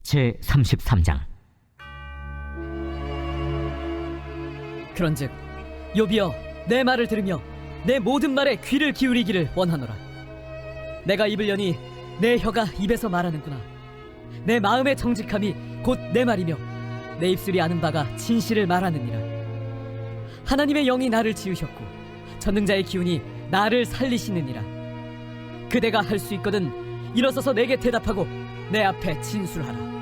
제33장. 그런즉 욥이여, 내 말을 들으며 내 모든 말에 귀를 기울이기를 원하노라. 내가 입을 여니 내 혀가 입에서 말하는구나. 내 마음의 정직함이 곧 내 말이며 내 입술이 아는 바가 진실을 말하느니라. 하나님의 영이 나를 지으셨고 전능자의 기운이 나를 살리시느니라. 그대가 할 수 있거든 일어서서 내게 대답하고 내 앞에 진술하라.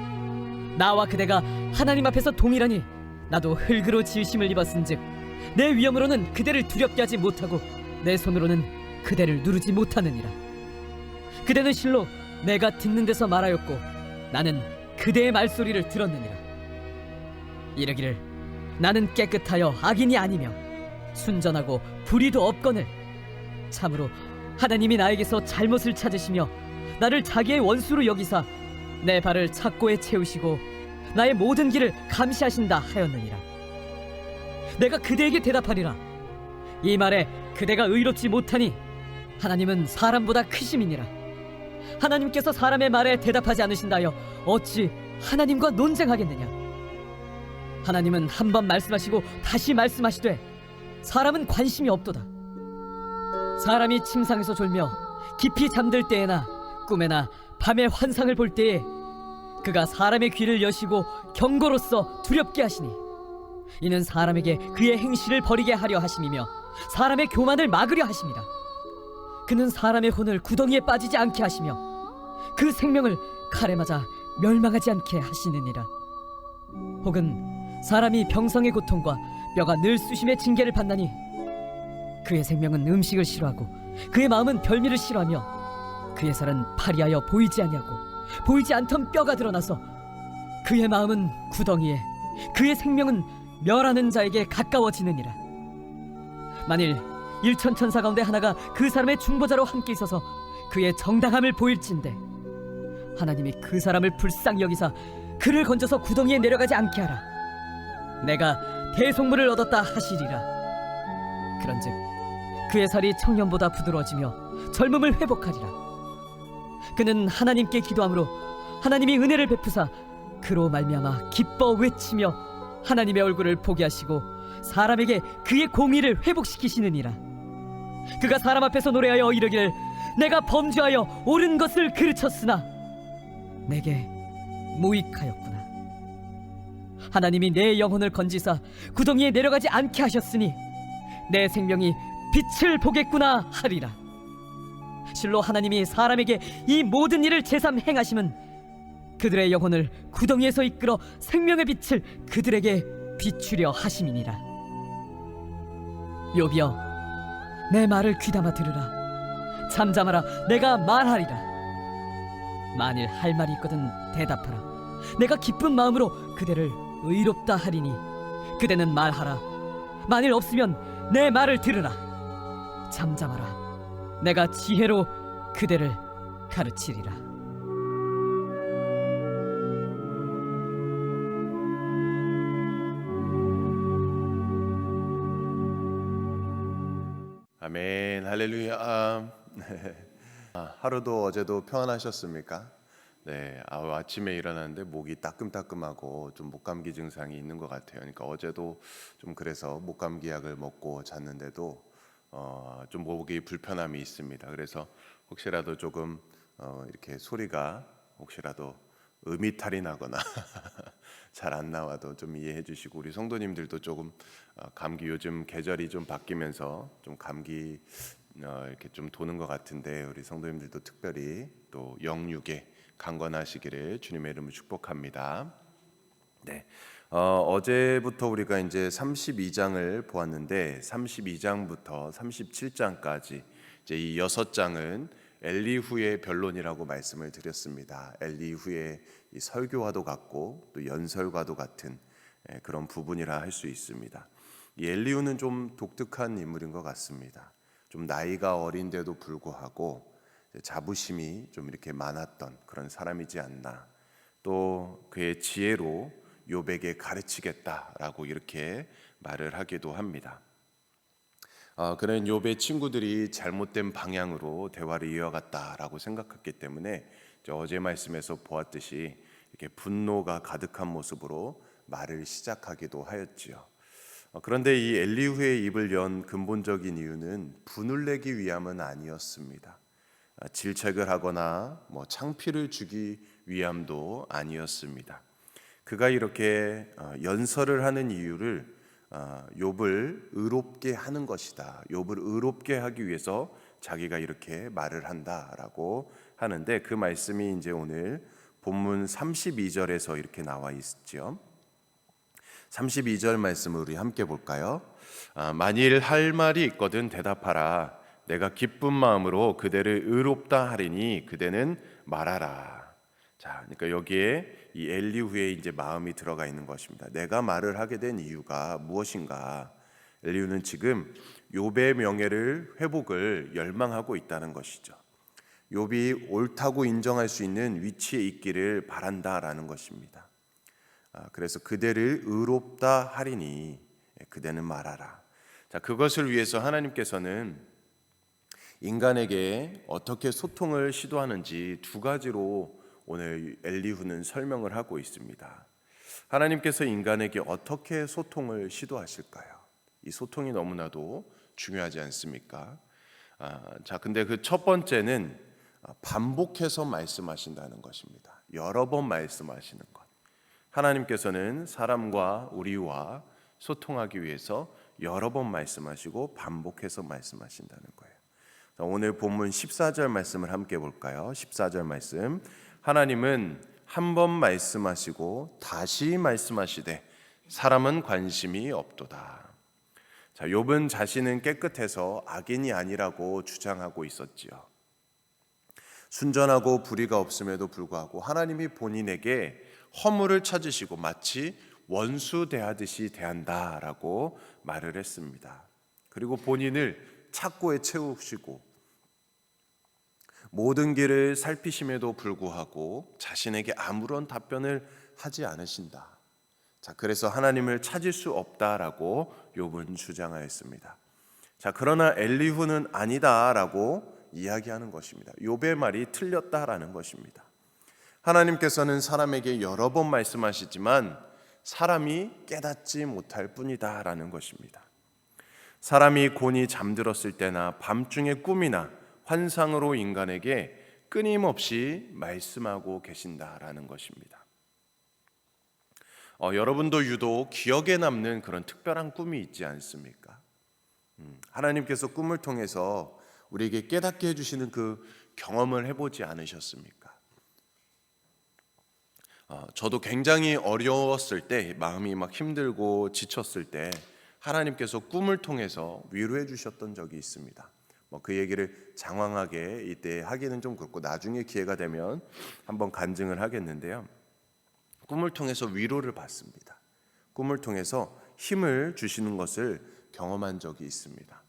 나와 그대가 하나님 앞에서 동일하니 나도 흙으로 지으심을 입었은즉 내 위엄으로는 그대를 두렵게 하지 못하고 내 손으로는 그대를 누르지 못하느니라. 그대는 실로 내가 듣는 데서 말하였고 나는 그대의 말소리를 들었느니라. 이르기를 나는 깨끗하여 악인이 아니며 순전하고 불의도 없거늘 참으로 하나님이 나에게서 잘못을 찾으시며 나를 자기의 원수로 여기사 내 발을 착고에 채우시고 나의 모든 길을 감시하신다 하였느니라. 내가 그대에게 대답하리라. 이 말에 그대가 의롭지 못하니 하나님은 사람보다 크심이니라. 하나님께서 사람의 말에 대답하지 않으신다여 어찌 하나님과 논쟁하겠느냐. 하나님은 한 번 말씀하시고 다시 말씀하시되 사람은 관심이 없도다. 사람이 침상에서 졸며 깊이 잠들 때에나 꿈에나 밤에 환상을 볼 때에 그가 사람의 귀를 여시고 경고로써 두렵게 하시니 이는 사람에게 그의 행실을 버리게 하려 하심이며 사람의 교만을 막으려 하심이라. 그는 사람의 혼을 구덩이에 빠지지 않게 하시며 그 생명을 칼에 맞아 멸망하지 않게 하시느니라. 혹은 사람이 병성의 고통과 뼈가 늘 쑤심의 징계를 받나니 그의 생명은 음식을 싫어하고 그의 마음은 별미를 싫어하며 그의 살은 파리하여 보이지 아니하고 보이지 않던 뼈가 드러나서 그의 마음은 구덩이에 그의 생명은 멸하는 자에게 가까워지느니라. 만일 일천천사 가운데 하나가 그 사람의 중보자로 함께 있어서 그의 정당함을 보일진대 하나님이 그 사람을 불쌍히 여기사 그를 건져서 구덩이에 내려가지 않게 하라. 내가 대속물을 얻었다 하시리라. 그런즉 그의 살이 청년보다 부드러워지며 젊음을 회복하리라. 그는 하나님께 기도함으로 하나님이 은혜를 베푸사 그로 말미암아 기뻐 외치며 하나님의 얼굴을 보게 하시고 사람에게 그의 공의를 회복시키시느니라. 그가 사람 앞에서 노래하여 이르기를 내가 범죄하여 옳은 것을 그르쳤으나 내게 무익하였구나. 하나님이 내 영혼을 건지사 구덩이에 내려가지 않게 하셨으니 내 생명이 빛을 보겠구나 하리라. 실로 하나님이 사람에게 이 모든 일을 제삼 행하심은 그들의 영혼을 구덩이에서 이끌어 생명의 빛을 그들에게 비추려 하심이니라. 욥이여, 내 말을 귀담아 들으라. 잠잠하라, 내가 말하리라. 만일 할 말이 있거든 대답하라. 내가 기쁜 마음으로 그대를 의롭다 하리니 그대는 말하라. 만일 없으면 내 말을 들으라. 잠잠하라, 내가 지혜로 그대를 가르치리라. 아멘, 할렐루야. 하루도 어제도 평안하셨습니까? 네, 아침에 일어났는데 목이 따끔따끔하고 좀 목감기 증상이 있는 것 같아요. 그러니까 어제도 좀 그래서 목감기 약을 먹고 잤는데도 좀 목이 불편함이 있습니다. 그래서 혹시라도 조금 이렇게 소리가 혹시라도 음이탈이 나거나 잘 안 나와도 좀 이해해 주시고, 우리 성도님들도 조금 감기, 요즘 계절이 좀 바뀌면서 좀 감기 이렇게 좀 도는 것 같은데 우리 성도님들도 특별히 또 영육에 강건하시기를 주님의 이름으로 축복합니다. 네, 어제부터 우리가 이제 32장을 보았는데 32장부터 37장까지 이제 이 6장은 엘리후의 변론이라고 말씀을 드렸습니다. 엘리후의 이 설교와도 같고 또 연설과도 같은 그런 부분이라 할 수 있습니다. 이 엘리후는 좀 독특한 인물인 것 같습니다. 좀 나이가 어린데도 불구하고 자부심이 좀 이렇게 많았던 그런 사람이지 않나. 또 그의 지혜로 욥에게 가르치겠다라고 이렇게 말을 하기도 합니다. 그는 욥의 친구들이 잘못된 방향으로 대화를 이어갔다라고 생각했기 때문에 어제 말씀에서 보았듯이 이렇게 분노가 가득한 모습으로 말을 시작하기도 하였지요. 그런데 이 엘리후의 입을 연 근본적인 이유는 분을 내기 위함은 아니었습니다. 질책을 하거나 창피를 주기 위함도 아니었습니다. 그가 이렇게 연설을 하는 이유를 욥을 의롭게 하는 것이다. 욥을 의롭게 하기 위해서 자기가 이렇게 말을 한다라고 하는데, 그 말씀이 이제 오늘 본문 32절에서 이렇게 나와 있죠. 32절 말씀을 우리 함께 볼까요? 만일 할 말이 있거든 대답하라. 내가 기쁜 마음으로 그대를 의롭다 하리니 그대는 말하라. 자, 그러니까 여기에 이 엘리후의 이제 마음이 들어가 있는 것입니다. 내가 말을 하게 된 이유가 무엇인가? 엘리후는 지금 욥의 명예를 회복을 열망하고 있다는 것이죠. 욥이 옳다고 인정할 수 있는 위치에 있기를 바란다라는 것입니다. 그래서 그대를 의롭다 하리니 그대는 말하라. 자, 그것을 위해서 하나님께서는 인간에게 어떻게 소통을 시도하는지 두 가지로 오늘 엘리후는 설명을 하고 있습니다. 하나님께서 인간에게 어떻게 소통을 시도하실까요? 이 소통이 너무나도 중요하지 않습니까? 자, 근데 그 첫 번째는 반복해서 말씀하신다는 것입니다. 여러 번 말씀하시는 것. 하나님께서는 사람과 우리와 소통하기 위해서 여러 번 말씀하시고 반복해서 말씀하신다는 거예요. 자, 오늘 본문 14절 말씀을 함께 볼까요? 14절 말씀. 하나님은 한 번 말씀하시고 다시 말씀하시되 사람은 관심이 없도다. 자, 욥은 자신은 깨끗해서 악인이 아니라고 주장하고 있었지요. 순전하고 불의가 없음에도 불구하고 하나님이 본인에게 허물을 찾으시고 마치 원수 대하듯이 대한다라고 말을 했습니다. 그리고 본인을 착고에 채우시고 모든 길을 살피심에도 불구하고 자신에게 아무런 답변을 하지 않으신다. 자, 그래서 하나님을 찾을 수 없다라고 욥은 주장하였습니다. 자, 그러나 엘리후는 아니다라고 이야기하는 것입니다. 욥의 말이 틀렸다라는 것입니다. 하나님께서는 사람에게 여러 번 말씀하시지만 사람이 깨닫지 못할 뿐이다라는 것입니다. 사람이 곤히 잠들었을 때나 밤중의 꿈이나 환상으로 인간에게 끊임없이 말씀하고 계신다라는 것입니다. 여러분도 유독 기억에 남는 그런 특별한 꿈이 있지 않습니까? 하나님께서 꿈을 통해서 우리에게 깨닫게 해주시는 그 경험을 해보지 않으셨습니까? 저도 굉장히 어려웠을 때, 마음이 막 힘들고 지쳤을 때 하나님께서 꿈을 통해서 위로해 주셨던 적이 있습니다. 그 얘기를 장황하게 이때 하기는 좀 그렇고 나중에 기회가 되면 한번 간증을 하겠는데요. 꿈을 통해서 위로를 받습니다. 꿈을 통해서 힘을 주시는 것을 경험한 적이 있습니다.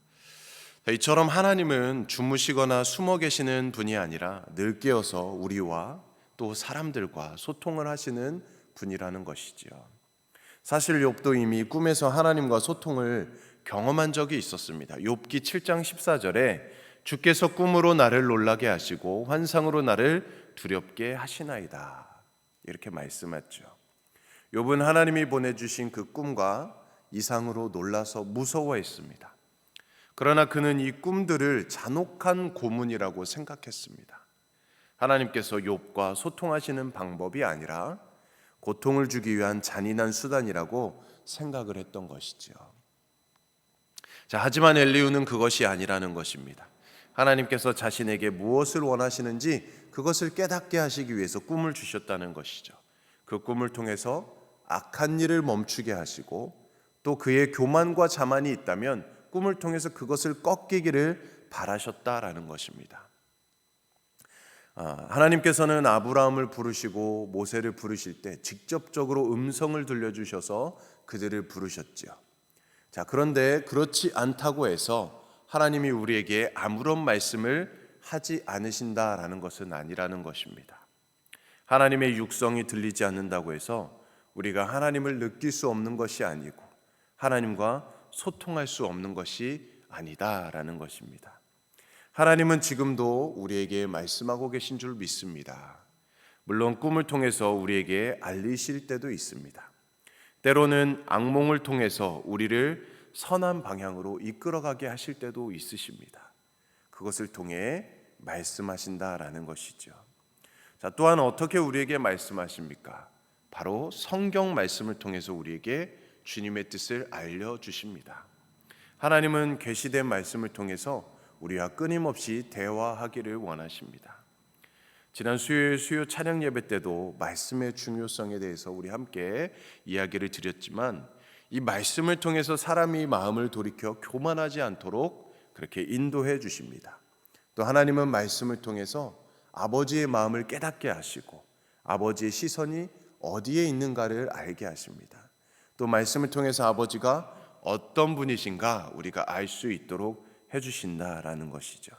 이처럼 하나님은 주무시거나 숨어 계시는 분이 아니라 늘 깨어서 우리와 또 사람들과 소통을 하시는 분이라는 것이지요. 사실 욥도 이미 꿈에서 하나님과 소통을 경험한 적이 있었습니다. 욥기 7장 14절에 주께서 꿈으로 나를 놀라게 하시고 환상으로 나를 두렵게 하시나이다, 이렇게 말씀했죠. 욥은 하나님이 보내주신 그 꿈과 이상으로 놀라서 무서워했습니다. 그러나 그는 이 꿈들을 잔혹한 고문이라고 생각했습니다. 하나님께서 욥과 소통하시는 방법이 아니라 고통을 주기 위한 잔인한 수단이라고 생각을 했던 것이죠. 자, 하지만 엘리후는 그것이 아니라는 것입니다. 하나님께서 자신에게 무엇을 원하시는지 그것을 깨닫게 하시기 위해서 꿈을 주셨다는 것이죠. 그 꿈을 통해서 악한 일을 멈추게 하시고 또 그의 교만과 자만이 있다면 꿈을 통해서 그것을 꺾이기를 바라셨다라는 것입니다. 하나님께서는 아브라함을 부르시고 모세를 부르실 때 직접적으로 음성을 들려주셔서 그들을 부르셨지요. 자, 그런데 그렇지 않다고 해서 하나님이 우리에게 아무런 말씀을 하지 않으신다라는 것은 아니라는 것입니다. 하나님의 육성이 들리지 않는다고 해서 우리가 하나님을 느낄 수 없는 것이 아니고 하나님과 소통할 수 없는 것이 아니다라는 것입니다. 하나님은 지금도 우리에게 말씀하고 계신 줄 믿습니다. 물론 꿈을 통해서 우리에게 알리실 때도 있습니다. 때로는 악몽을 통해서 우리를 선한 방향으로 이끌어가게 하실 때도 있으십니다. 그것을 통해 말씀하신다라는 것이죠. 자, 또한 어떻게 우리에게 말씀하십니까? 바로 성경 말씀을 통해서 우리에게 주님의 뜻을 알려주십니다. 하나님은 계시된 말씀을 통해서 우리와 끊임없이 대화하기를 원하십니다. 지난 수요일 수요 찬양 예배 때도 말씀의 중요성에 대해서 우리 함께 이야기를 드렸지만, 이 말씀을 통해서 사람이 마음을 돌이켜 교만하지 않도록 그렇게 인도해 주십니다. 또 하나님은 말씀을 통해서 아버지의 마음을 깨닫게 하시고 아버지의 시선이 어디에 있는가를 알게 하십니다. 또 말씀을 통해서 아버지가 어떤 분이신가 우리가 알 수 있도록 해주신다라는 것이죠.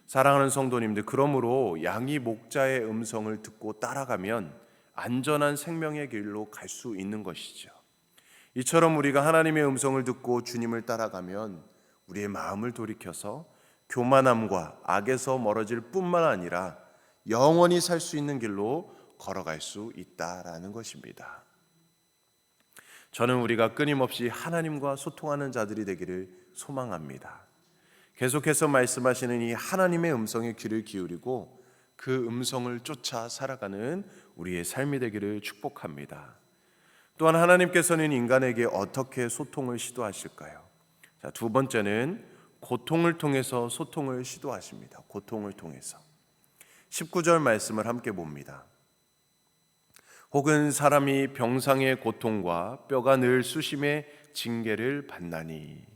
사랑하는 성도님들, 그러므로 양이 목자의 음성을 듣고 따라가면 안전한 생명의 길로 갈 수 있는 것이죠. 이처럼 우리가 하나님의 음성을 듣고 주님을 따라가면 우리의 마음을 돌이켜서 교만함과 악에서 멀어질 뿐만 아니라 영원히 살 수 있는 길로 걸어갈 수 있다라는 것입니다. 저는 우리가 끊임없이 하나님과 소통하는 자들이 되기를 소망합니다. 계속해서 말씀하시는 이 하나님의 음성에 귀를 기울이고 그 음성을 쫓아 살아가는 우리의 삶이 되기를 축복합니다. 또한 하나님께서는 인간에게 어떻게 소통을 시도하실까요? 자, 두 번째는 고통을 통해서 소통을 시도하십니다. 고통을 통해서. 19절 말씀을 함께 봅니다. 혹은 사람이 병상의 고통과 뼈가 늘 수심의 징계를 받나니.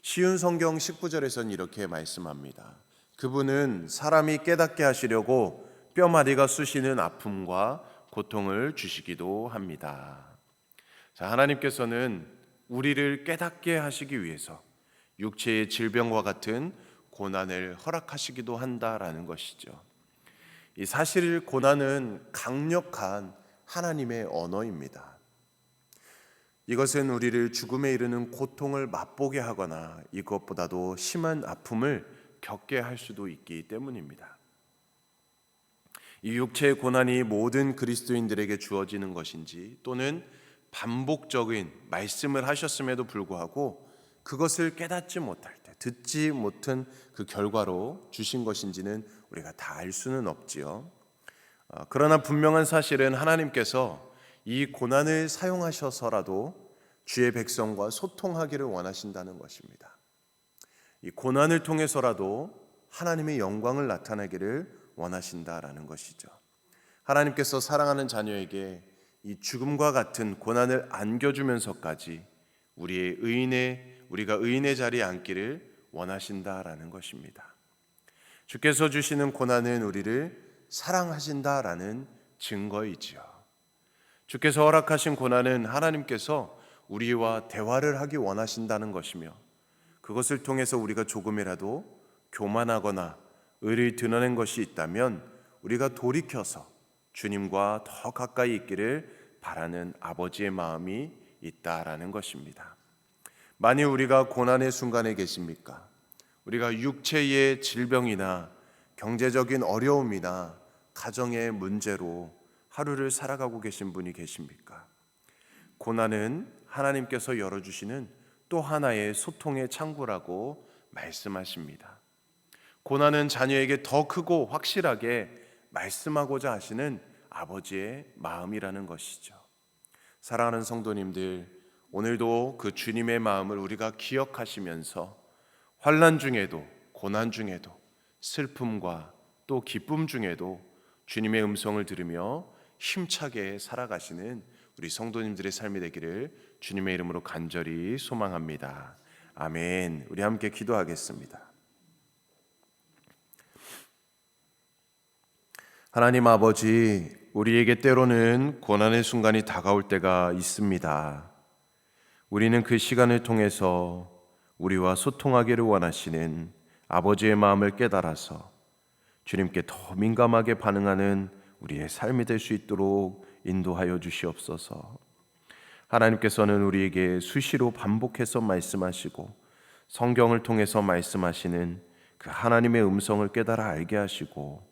쉬운 성경 19절에서는 이렇게 말씀합니다. 그분은 사람이 깨닫게 하시려고 뼈마디가 쑤시는 아픔과 고통을 주시기도 합니다. 자, 하나님께서는 우리를 깨닫게 하시기 위해서 육체의 질병과 같은 고난을 허락하시기도 한다라는 것이죠. 이 사실 고난은 강력한 하나님의 언어입니다. 이것은 우리를 죽음에 이르는 고통을 맛보게 하거나 이것보다도 심한 아픔을 겪게 할 수도 있기 때문입니다. 이 육체의 고난이 모든 그리스도인들에게 주어지는 것인지, 또는 반복적인 말씀을 하셨음에도 불구하고 그것을 깨닫지 못할 때, 듣지 못한 그 결과로 주신 것인지는 우리가 다 알 수는 없지요. 그러나 분명한 사실은 하나님께서 이 고난을 사용하셔서라도 주의 백성과 소통하기를 원하신다는 것입니다. 이 고난을 통해서라도 하나님의 영광을 나타내기를 원하신다라는 것이죠. 하나님께서 사랑하는 자녀에게 이 죽음과 같은 고난을 안겨주면서까지 우리가 의인의 자리에 앉기를 원하신다라는 것입니다. 주께서 주시는 고난은 우리를 사랑하신다라는 증거이지요. 주께서 허락하신 고난은 하나님께서 우리와 대화를 하기 원하신다는 것이며, 그것을 통해서 우리가 조금이라도 교만하거나 의를 드러낸 것이 있다면 우리가 돌이켜서 주님과 더 가까이 있기를 바라는 아버지의 마음이 있다라는 것입니다. 만일 우리가 고난의 순간에 계십니까? 우리가 육체의 질병이나 경제적인 어려움이나 가정의 문제로 하루를 살아가고 계신 분이 계십니까? 고난은 하나님께서 열어주시는 또 하나의 소통의 창구라고 말씀하십니다. 고난은 자녀에게 더 크고 확실하게 말씀하고자 하시는 아버지의 마음이라는 것이죠. 사랑하는 성도님들, 오늘도 그 주님의 마음을 우리가 기억하시면서 환난 중에도, 고난 중에도, 슬픔과 또 기쁨 중에도 주님의 음성을 들으며 힘차게 살아가시는 우리 성도님들의 삶이 되기를 주님의 이름으로 간절히 소망합니다. 아멘. 우리 함께 기도하겠습니다. 하나님 아버지, 우리에게 때로는 고난의 순간이 다가올 때가 있습니다. 우리는 그 시간을 통해서 우리와 소통하기를 원하시는 아버지의 마음을 깨달아서 주님께 더 민감하게 반응하는 우리의 삶이 될 수 있도록 인도하여 주시옵소서. 하나님께서는 우리에게 수시로 반복해서 말씀하시고 성경을 통해서 말씀하시는 그 하나님의 음성을 깨달아 알게 하시고,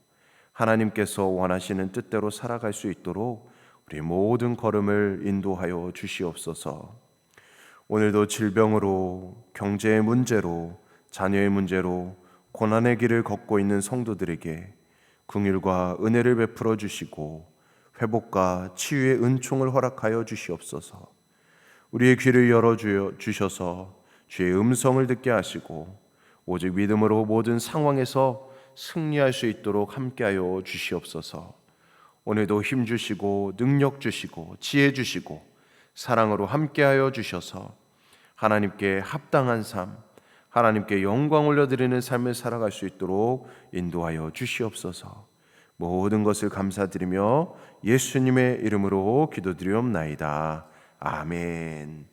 하나님께서 원하시는 뜻대로 살아갈 수 있도록 우리 모든 걸음을 인도하여 주시옵소서. 오늘도 질병으로, 경제의 문제로, 자녀의 문제로 고난의 길을 걷고 있는 성도들에게 긍휼과 은혜를 베풀어 주시고 회복과 치유의 은총을 허락하여 주시옵소서. 우리의 귀를 열어 주셔서 주의 음성을 듣게 하시고 오직 믿음으로 모든 상황에서 승리할 수 있도록 함께하여 주시옵소서. 오늘도 힘 주시고 능력 주시고 지혜 주시고 사랑으로 함께하여 주셔서 하나님께 합당한 삶, 하나님께 영광 올려드리는 삶을 살아갈 수 있도록 인도하여 주시옵소서. 모든 것을 감사드리며 예수님의 이름으로 기도드리옵나이다. 아멘.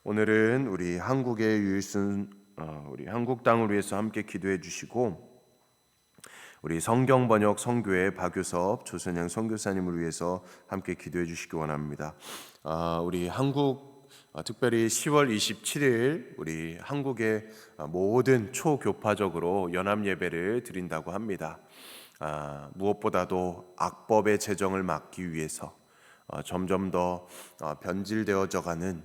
오늘은 우리 한국의 우리 한국 땅을 위해서 함께 기도해 주시고 우리 성경 번역 성교회 박유섭 조선영 선교사님을 위해서 함께 기도해 주시기 원합니다. 우리 한국 특별히 10월 27일 우리 한국의 모든 초교파적으로 연합 예배를 드린다고 합니다. 무엇보다도 악법의 재정을 막기 위해서 점점 더 변질되어져가는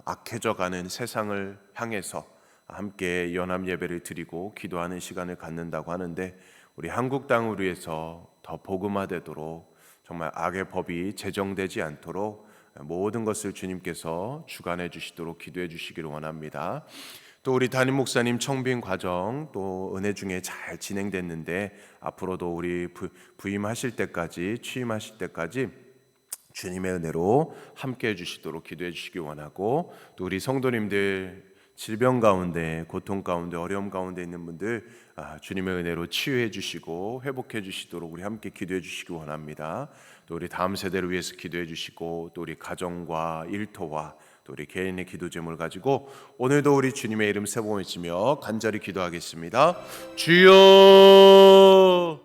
악해져가는 세상을 향해서 함께 연합 예배를 드리고 기도하는 시간을 갖는다고 하는데 우리 한국 땅을 위해서 더 복음화되도록 정말 악의 법이 제정되지 않도록 모든 것을 주님께서 주관해 주시도록 기도해 주시기를 원합니다. 또 우리 담임 목사님 청빙 과정 또 은혜 중에 잘 진행됐는데 앞으로도 우리 부임하실 때까지 취임하실 때까지 주님의 은혜로 함께 해주시도록 기도해 주시기 원하고 또 우리 성도님들 질병 가운데 고통 가운데 어려움 가운데 있는 분들 주님의 은혜로 치유해 주시고 회복해 주시도록 우리 함께 기도해 주시기 원합니다. 또 우리 다음 세대를 위해서 기도해 주시고 또 우리 가정과 일터와 또 우리 개인의 기도 제목을 가지고 오늘도 우리 주님의 이름 세 번 외치며 간절히 기도하겠습니다. 주여